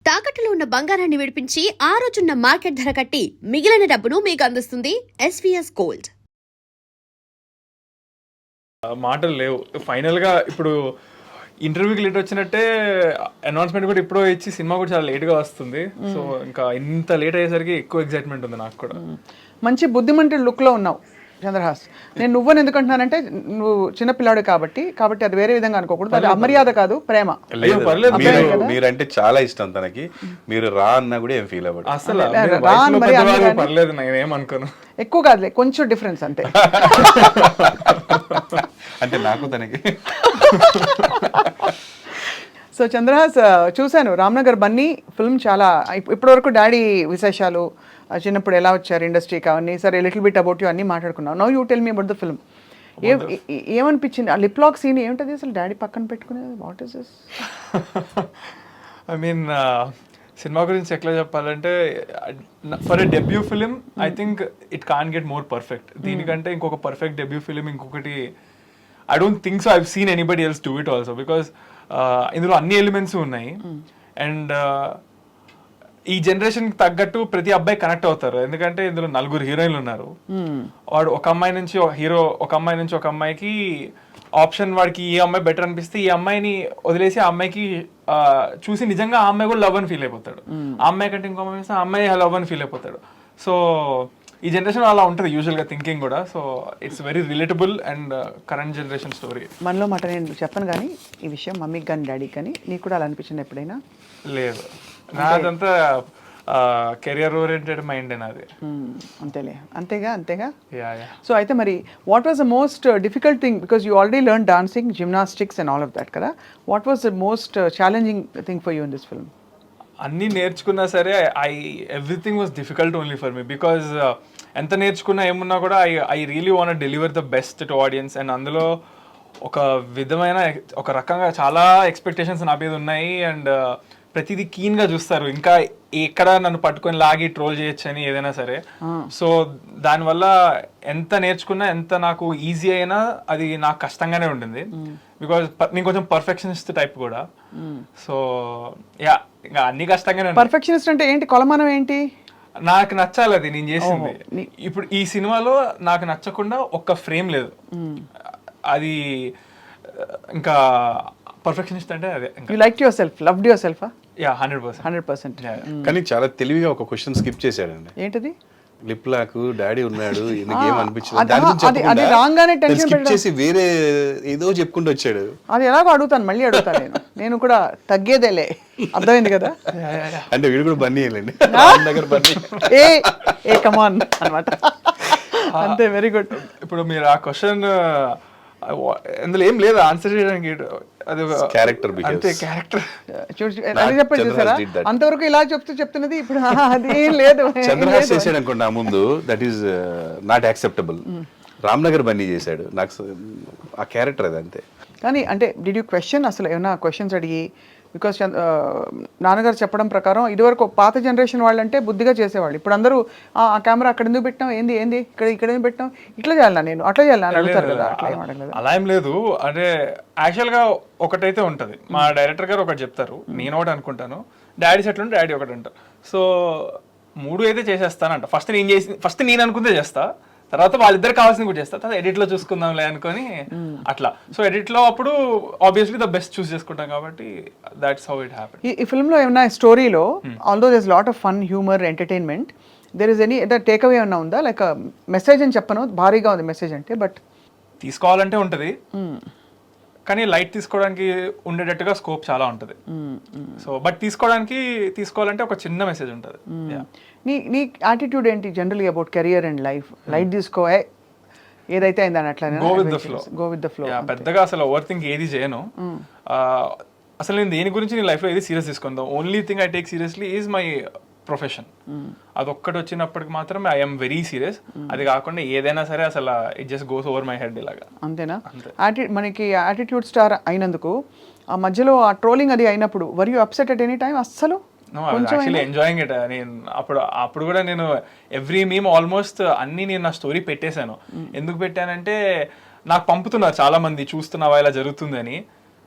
తాకట్టులో ఉన్న బంగారాన్ని విడిపించి ఆ రోజున్న మార్కెట్ ధర కట్టి మిగిలిన డబ్బును మీకు అందిస్తుంది ఎస్వీఎస్ గోల్డ్. మాటలు లేవు. ఫైనల్గా ఇప్పుడు ఇంటర్వ్యూకి లేట్ వచ్చినట్టే అనౌన్స్మెంట్ కూడా ఇప్పుడు ఇచ్చి సినిమా కూడా చాలా లేట్గా వస్తుంది. సో ఇంకా ఇంత లేట్ అయ్యేసరికి ఎక్కువ ఎక్సైట్మెంట్ ఉంది నాకు కూడా. మంచి బుద్ధిమంతుడు లుక్లో ఉన్నావు చంద్రహాస్. నేను నువ్వని ఎందుకంటున్నానంటే నువ్వు చిన్నపిల్లాడు కాబట్టి అది వేరే విధంగా అనుకోకూడదు. అది అమర్యాద కాదు, ప్రేమ. మీరంటే చాలా ఇష్టం తనకి. మీరు రా అన్నా కూడా ఏం ఫీల్ అవ్వదు అసలు. పర్లేదు, నేనేమనుకోను. ఎక్కువ కాదులే, కొంచెం డిఫరెన్స్ అంతే. అంటే నాకు తనకి. సో చంద్రహాస్, చూశాను రామ్నగర్ బన్నీ ఫిల్మ్. చాలా ఇప్పటివరకు డాడీ విశేషాలు, చిన్నప్పుడు ఎలా వచ్చారు ఇండస్ట్రీకి, అవన్నీ సరే లిటిల్ బిట్ అబౌట్ యూ అన్నీ మాట్లాడుకున్నావు. Now you tell me about the film. ఏమనిపించింది ఆ లిప్ లాక్ సీన్? ఏమిటది అసలు డాడీ పక్కన పెట్టుకునేది? What is this? I mean cinema గురించి ఎట్లా చెప్పాలంటే, for a debut film I think it can get more perfect. దీనికంటే ఇంకొక పర్ఫెక్ట్ డెబ్యూ ఫిలిం ఇంకొకటి I don't think so. I have seen anybody else do it also. Because ఇందులో అన్ని elements ఉన్నాయి. And ఈ జనరేషన్కి తగ్గట్టు ప్రతి అబ్బాయి కనెక్ట్ అవుతారు. ఎందుకంటే ఇందులో 4 హీరోయిన్లు ఉన్నారు. వాడు ఒక అమ్మాయి నుంచి ఒక అమ్మాయి నుంచి ఒక అమ్మాయికి ఆప్షన్, వాడికి ఈ అమ్మాయి బెటర్ అనిపిస్తే ఈ అమ్మాయిని వదిలేసి ఆ అమ్మాయికి చూసి నిజంగా ఆ అమ్మాయి కూడా లవ్ అని ఫీల్ అయిపోతాడు. ఆ అమ్మాయి కంటే ఇంకో అమ్మాయి ఆ అమ్మాయి లవ్ అని ఫీల్ అయిపోతాడు. సో ఈ జనరేషన్ అలా ఉంటుంది యూజువల్గా థింకింగ్ కూడా. So it's very relatable and current generation story. మనలో మాట నేను చెప్పను కానీ ఈ విషయం మమ్మీకి కానీ డాడీకి కానీ నీకు కూడా అలా అనిపించింది ఎప్పుడైనా? లేదు, నాదంతా కెరియర్ ఓరియంటెడ్ మైండ్ నాది. అంతేలే, అంతేగా. యా. సో అయితే మరి what was the most difficult thing? Because you already learn dancing, gymnastics and all of that కదా. What was the most challenging thing for you in this film? అన్నీ నేర్చుకున్నా సరే everything was difficult only for me. Because ఎంత నేర్చుకున్నా ఏమున్నా కూడా I really want deliver the best to audience. And అందులో ఒక విధమైన ఒక రకంగా చాలా ఎక్స్పెక్టేషన్స్ నా మీద ఉన్నాయి. అండ్ ప్రతిదీ కీన్గా చూస్తారు, ఇంకా ఎక్కడ నన్ను పట్టుకొని లాగి ట్రోల్ చేయొచ్చు అని ఏదైనా సరే. సో దానివల్ల ఎంత నేర్చుకున్నా, ఎంత నాకు ఈజీ అయినా అది నాకు కష్టంగానే ఉండింది. బికాజ్ నేను కొంచెం పర్ఫెక్షనిస్ట్ టైప్ కూడా. సో యా, ఇంకా అన్ని కష్టంగానే. పర్ఫెక్షనిస్ట్ అంటే ఏంటి? కొలమానం ఏంటి? నాకు నచ్చాలి అది నేను చేసింది. ఇప్పుడు ఈ సినిమాలో నాకు నచ్చకుండా ఒక్క ఫ్రేమ్ లేదు. అది ఇంకా పర్ఫెక్షనిస్ట్ అంటే అదే. You like your self, loved your self? Yeah, 100%. కానీ చాలా తెలివిగా ఒక క్వశ్చన్ స్కిప్ చేశాడండి. ఏంటది? లిప్ లాక్ డాడీ ఉన్నాడు, అది రాంగానే టెన్షన్ స్కిప్ చేసి వేరే ఏదో చెప్పుకుంటూ వచ్చాడు. అది ఎలాగో అడుగుతాను, మళ్ళీ అడుగుతాను. నేను కూడా తగ్గేదేలే, అర్థమైంది కదా. అంటే వీడు కూడా బన్నీ వెళ్ళండి దగ్గర బన్నీ ఏ కమాన్ అన్నమాట. అంతే, వెరీ గుడ్. ఇప్పుడు మీరు ఆ క్వశ్చన్ అందులో ఏం లేదు ఆన్సర్ చేయడానికి. అది క్యారెక్టర్, అంతే, క్యారెక్టర్. చెప్పండి చూసారా, అంతవరకు ఇలా చెప్తున్నది ఇప్పుడు అదేం లేదు. చంద్రహాస్ చేసాడు అనుకోండి నా ముందు, that is not acceptable. Ramnagar Bunny చేశాడు, నాకు ఆ క్యారెక్టర్ అది అంతే. కానీ అంటే డిడ్ యూ క్వశ్చన్, అసలు ఏమైనా క్వశ్చన్స్ అడిగి? బికాస్ నాన్నగారు చెప్పడం ప్రకారం ఇదివరకు పాత జనరేషన్ వాళ్ళంటే బుద్ధిగా చేసేవాళ్ళు. ఇప్పుడు అందరూ ఆ కెమెరా అక్కడ ఎందుకు పెట్టినాం, ఏంది ఇక్కడ ఎందుకు పెట్టినాం, ఇట్లా చేయాలన్నా నేను అట్లా చేయాలని అడుగుతారు కదా. అలా ఏం లేదు. అంటే యాక్చువల్గా ఒకటైతే ఉంటుంది, మా డైరెక్టర్ గారు ఒకటి చెప్తారు, నేను ఒకటి అనుకుంటాను, డాడీ సెట్ ఉంటే డాడీ ఒకటి అంటారు. సో 3 అయితే చేసేస్తానంట. ఫస్ట్ నేను అనుకుందే చేస్తా, తర్వాత వాళ్ళిద్దరు కావాల్సింది కూడా చేస్తారు, తర్వాత ఎడిట్లో చూసుకుందాంలే అనుకొని అట్లా. సో ఎడిట్లో అప్పుడు ఆబ్వియస్లీ ద బెస్ట్ చూస్ చేసుకుంటాం కాబట్టి దాట్స్ హౌ ఇట్ హ్యాపెన్. ఈ ఫిల్మ్లో ఏమన్నా స్టోరీలో, although there is lot of fun, humour, entertainment, there is any take away ఏమన్నా ఉందా? లైక్ మెసేజ్ అని చెప్పను, భారీగా ఉంది మెసేజ్ అంటే, బట్ తీసుకోవాలంటే ఉంటుంది, కానీ లైట్ తీసుకోవడానికి ఉండేటట్టుగా స్కోప్ చాలా ఉంటుంది. సో బట్ తీసుకోవాలంటే ఒక చిన్న మెసేజ్ ఉంటుంది. నీ యాటిట్యూడ్ ఏంటి జనరల్గా about career and life? Light తీసుకోవే, ఏదైతే అయిందని అట్లా గో విత్ ద ఫ్లో. పెద్దగా అసలు ఓవర్ థింక్ ఏది చేయను. అసలు నేను దేని గురించి నేను లైఫ్లో ఏది సీరియస్ తీసుకుందాం. Only thing I take seriously is my profession. అదొక్కటి వచ్చినప్పటికి మాత్రం ఐఎమ్ వెరీ సీరియస్. అది కాకుండా ఏదైనా సరే అసలు it just goes over my head ఇలాగా. అంతేనా? మనకి యాటిట్యూడ్ స్టార్ అయినందుకు ఆ మధ్యలో ఆ ట్రోలింగ్ అది అయినప్పుడు were you upset at any time? అస్సలు యాక్చువల్లీ ఎంజాయింగ్ ఇట్. నేను అప్పుడు కూడా నేను ఎవ్రీ మీమ్ ఆల్మోస్ట్ అన్ని నేను నా స్టోరీ పెట్టేశాను. ఎందుకు పెట్టానంటే నాకు పంపుతున్నారు చాలా మంది, చూస్తున్నావా ఇలా జరుగుతుందని.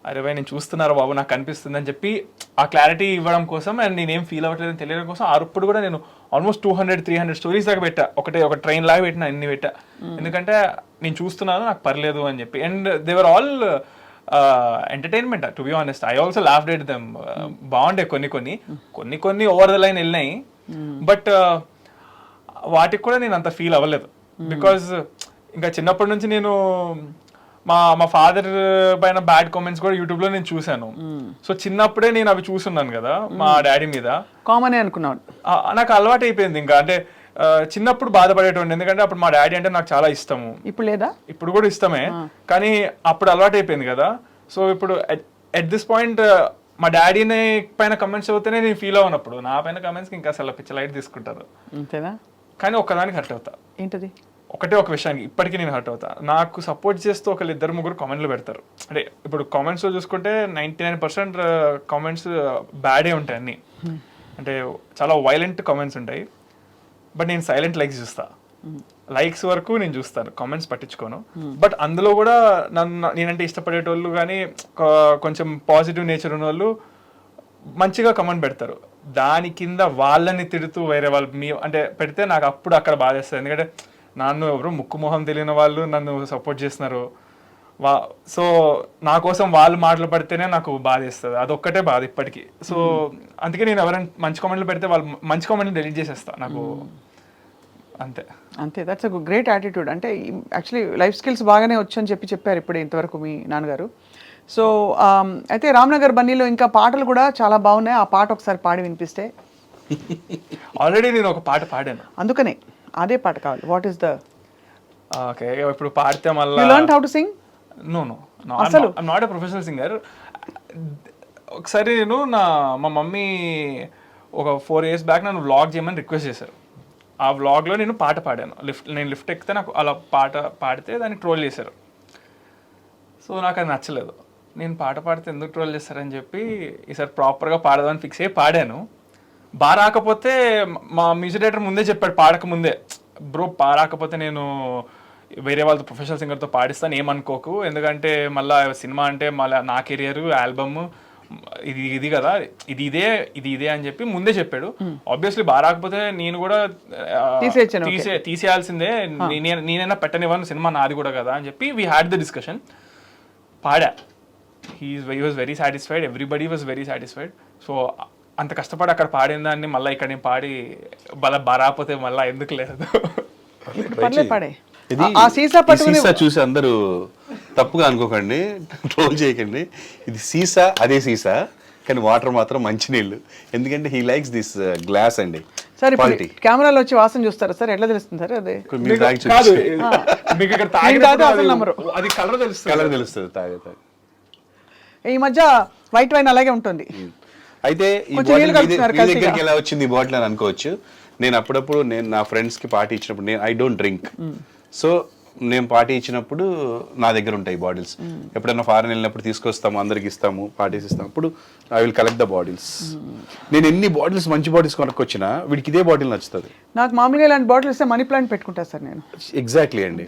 అరే భయ్ నేను చూస్తున్నారు బాబు నాకు కనిపిస్తుంది అని చెప్పి ఆ క్లారిటీ ఇవ్వడం కోసం అండ్ నేనేం ఫీల్ అవ్వట్లేదని తెలియడం కోసం అప్పుడు కూడా నేను ఆల్మోస్ట్ 200-300 స్టోరీస్ దాకా పెట్టా, ఒక ట్రైన్ లాగా పెట్టినా, అన్ని పెట్టా. ఎందుకంటే నేను చూస్తున్నాను నాకు పర్లేదు అని చెప్పి. And they were all entertainment to be honest. I also laughed at them. బాగుండే కొన్ని ఓవర్ ద లైన్ వెళ్ళినాయి, బట్ వాటికి కూడా నేను అంత ఫీల్ అవ్వలేదు. బికాజ్ ఇంకా చిన్నప్పటి నుంచి నేను మా ఫాదర్ పైన బ్యాడ్ కామెంట్స్ కూడా యూట్యూబ్ లో నేను చూశాను. సో చిన్నప్పుడే నేను అవి చూసున్నాను కదా మా డాడీ మీద. కామన్ అనుకున్నాను, నాకు అలవాటు అయిపోయింది. ఇంకా అంటే చిన్నప్పుడు బాధపడేటోండి, ఎందుకంటే అప్పుడు మా డాడీ అంటే నాకు చాలా ఇష్టము. ఇప్పుడు లేదా? ఇప్పుడు కూడా ఇష్టమే, కానీ అప్పుడు అలవాటు అయిపోయింది కదా. సో ఇప్పుడు ఎట్ దిస్ పాయింట్ మా డాడీని పైన కమెంట్స్ అవుతేనే నేను ఫీల్ అవునప్పుడు నా పైన కమెంట్స్కి ఇంకా అసలు పిచ్చ లైట్ తీసుకుంటారు. అంతేనా? కానీ ఒక్కదానికి హర్ట్ అవుతా. ఏంటది? ఒక విషయానికి ఇప్పటికీ నేను హర్ట్ అవుతా. నాకు సపోర్ట్ చేస్తూ ఒకళ్ళు 2-3 కామెంట్లు పెడతారు. అంటే ఇప్పుడు కామెంట్స్లో చూసుకుంటే 99% కామెంట్స్ బ్యాడే ఉంటాయి అన్ని. అంటే చాలా వైలెంట్ కామెంట్స్ ఉంటాయి. బట్ నేను సైలెంట్ లైక్స్ చూస్తా. లైక్స్ వరకు నేను చూస్తాను, కామెంట్స్ పట్టించుకోను. బట్ అందులో కూడా నేనంటే ఇష్టపడేటోళ్ళు కానీ కొంచెం పాజిటివ్ నేచర్ ఉన్న వాళ్ళు మంచిగా కమెంట్ పెడతారు. దాని కింద వాళ్ళని తిడుతూ వేరే వాళ్ళు అంటే పెడితే నాకు అప్పుడు అక్కడ బాధేస్తుంది. ఎందుకంటే నన్ను ఎవరు ముక్కు మొహం తెలియని వాళ్ళు నన్ను సపోర్ట్ చేస్తున్నారు. సో నా కోసం వాళ్ళు మాటలు పడితేనే నాకు బాధేస్తుంది. అదొక్కటే బాధ ఇప్పటికీ. సో అందుకే నేను ఎవరైనా మంచి కామెంట్లు పెడితే వాళ్ళు మంచి కామెంట్లు డిలీట్ చేసేస్తా. నాకు అంతే. That's a great attitude. అంటే యాక్చువల్లీ లైఫ్ స్కిల్స్ బాగానే వచ్చని చెప్పారు ఇప్పుడు ఇంతవరకు మీ నాన్నగారు. సో అయితే రామ్నగర్ బన్నీలో ఇంకా పాటలు కూడా చాలా బాగున్నాయి. ఆ పాట ఒకసారి పాడి వినిపిస్తే. ఆల్రెడీ నేను ఒక పాట పాడాను, అందుకనే అదే పాట కావాలి. What is the? ఓకే, ఇప్పుడు పాడితే మళ్ళీ you learn how to sing? No I'm not a professional singer. ఒకసారి నేను మా మమ్మీ ఒక 4 years బ్యాక్ నన్ను వ్లాగ్ చేయమని రిక్వెస్ట్ చేశారు. ఆ వ్లాగ్లో నేను పాట పాడాను. నేను లిఫ్ట్ ఎక్కితే నాకు అలా పాట పాడితే దాన్ని ట్రోల్ చేశారు. సో నాకు అది నచ్చలేదు. నేను పాట పాడితే ఎందుకు ట్రోల్ చేస్తారని చెప్పి ఈసారి ప్రాపర్గా పాడదామని ఫిక్స్ అయ్యి పాడాను. బాగా రాకపోతే మా మ్యూజిక్ డైరెక్టర్ ముందే చెప్పాడు, పాడక ముందే, బ్రో రాకపోతే నేను వేరే వాళ్ళతో ప్రొఫెషనల్ సింగర్తో పాడిస్తాను, ఏమనుకోకు, ఎందుకంటే మళ్ళీ సినిమా అంటే మళ్ళీ నా కెరియర్ ఆల్బమ్ ఇది కదా, ఇది ఇదే అని చెప్పి ముందే చెప్పాడు. ఆబ్వియస్లీ బాగా రాకపోతే నేను కూడా తీసేయాల్సిందే, నేనైనా పెట్టనివ్వను, సినిమా నాది కూడా కదా అని చెప్పి వీ హ్యాడ్ ద డిస్కషన్. పాడా. He was very satisfied, everybody was very satisfied. So అంత కష్టపడి అక్కడ పాడిన దాన్ని మళ్ళీ ఇక్కడ నేను పాడి బారాపోతే మళ్ళీ ఎందుకు లేదు. సీసా చూసి అందరూ తప్పుగా అనుకోకండి, ట్రోల్ చేయకండి. ఇది సీసా, అదే సీసా, కానీ వాటర్ మాత్రం మంచినీళ్ళు. ఎందుకంటే హీ లైక్స్ దిస్ గ్లాస్ అండి. సార్ కెమెరాలో వచ్చి వాసన చూస్తారా సార్? ఎట్లా తెలుస్తుంది సార్? అదే అది కలర్ తెలుస్తుంది తాగే. ఈ మధ్య వైట్ వైన్ అలాగే ఉంటుంది. అయితే ఈ దగ్గరికి ఎలా వచ్చింది ఈ బాటిల్ అని అనుకోవచ్చు. నేను అప్పుడప్పుడు నా ఫ్రెండ్స్ కి పార్టీ ఇచ్చినప్పుడు, నేను ఐ డోంట్ డ్రింక్, సో నేను పార్టీ ఇచ్చినప్పుడు నా దగ్గర ఉంటాయి బాటిల్స్. ఎప్పుడైనా ఫారెన్ వెళ్ళినప్పుడు తీసుకొస్తాము, అందరికి ఇస్తాము, పార్టీస్ ఇస్తాము. అప్పుడు I will collect the bottles. నేను ఎన్ని బాటిల్స్, మంచి బాటిల్స్ కొనుక్కొచ్చినా వీడికి ఇదే బాటిల్ నచ్చుతుంది. నాకు మామూలుగా ఇలాంటి బాటిల్ ఇస్తే మనీ ప్లాంట్ పెట్టుకుంటా సార్ నేను. ఎగ్జాక్ట్లీ అండి.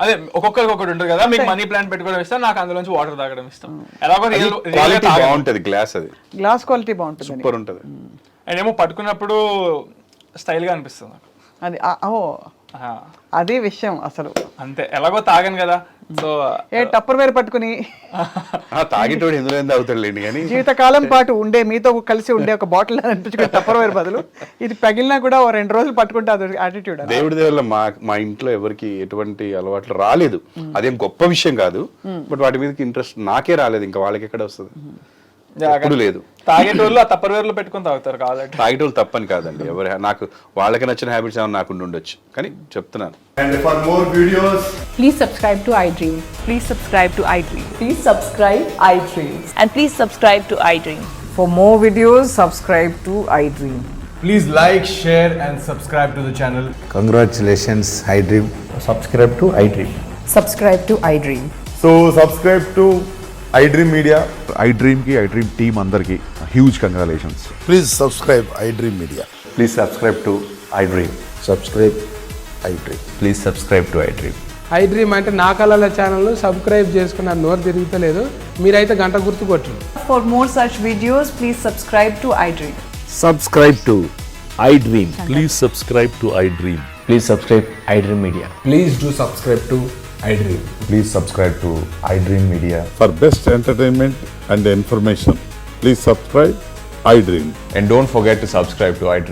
అదే ఒక్కొక్కరికి ఒకటి ఉంటుంది కదా, మీకు మనీ ప్లాంట్ పెట్టుకోవడం ఇష్టం, నాకు అందులోంచి వాటర్ తాగడం ఇష్టం. ఎలాగో క్వాలిటీ బాగుంటది, గ్లాస్ అది గ్లాస్ క్వాలిటీ బాగుంటుంది, సూపర్ ఉంటుంది. అండ్ ఏమో పట్టుకున్నప్పుడు స్టైల్ గా అనిపిస్తుంది నాకు. అది అదే విషయం అసలు. అంతే, ఎలాగో తాగాను కదా, సో టప్పర్ వేరు పట్టుకుని తాగేటోడు ఎందులో తాగుతాడులేండి, కానీ జీవితకాలం పాటు ఉండే మీతో కలిసి ఉండే ఒక బాటిల్ అనిపించుకుని టప్పర్ వేరు బదులు ఇది పగిలినా కూడా 2 రోజులు పట్టుకుంటే అది యాటిట్యూడ్. దేవుడి వల్ల మా ఇంట్లో ఎవరికి ఎటువంటి అలవాట్లు రాలేదు. అదేం గొప్ప విషయం కాదు, బట్ వాటి మీదకి ఇంట్రెస్ట్ నాకే రాలేదు. ఇంకా వాళ్ళకి ఎక్కడ వస్తుంది, ఎప్పుడు లేదు. తాగేటోళ్ళు ఆ టప్పర్ వేర్లో పెట్టుకుని తాగుతారు కాబట్టి. తాగేటోళ్ళు తప్పని కాదండి, ఎవరి నాకు వాళ్ళకి నచ్చిన హ్యాబిట్స్ ఏమైనా నాకు ఉండొచ్చు, కానీ చెప్తున్నాను. And for more videos, please subscribe to iDream. Please subscribe to iDream. Please subscribe iDream. And please subscribe to iDream. For more videos, subscribe to iDream. please like, share and subscribe to the channel. Congratulations, iDream. Subscribe to iDream. Subscribe to iDream. So subscribe to iDream Media. iDream ki iDream team andarki huge congratulations. Please subscribe iDream Media. Please subscribe to iDream. Subscribe iDream. Please subscribe to iDream. I dream అంటే నా కళల channel subscribe చేసుకున్న నోరు తిరుగుతలేదు. మీరైతే గంట గుర్తు కొట్టండి. For more such videos, please subscribe to iDream. Subscribe to iDream. Please subscribe to iDream. Please subscribe iDream Media. Please do subscribe to iDream. Please subscribe to iDream Media. For best entertainment and information, please subscribe iDream. And don't forget to subscribe to iDream.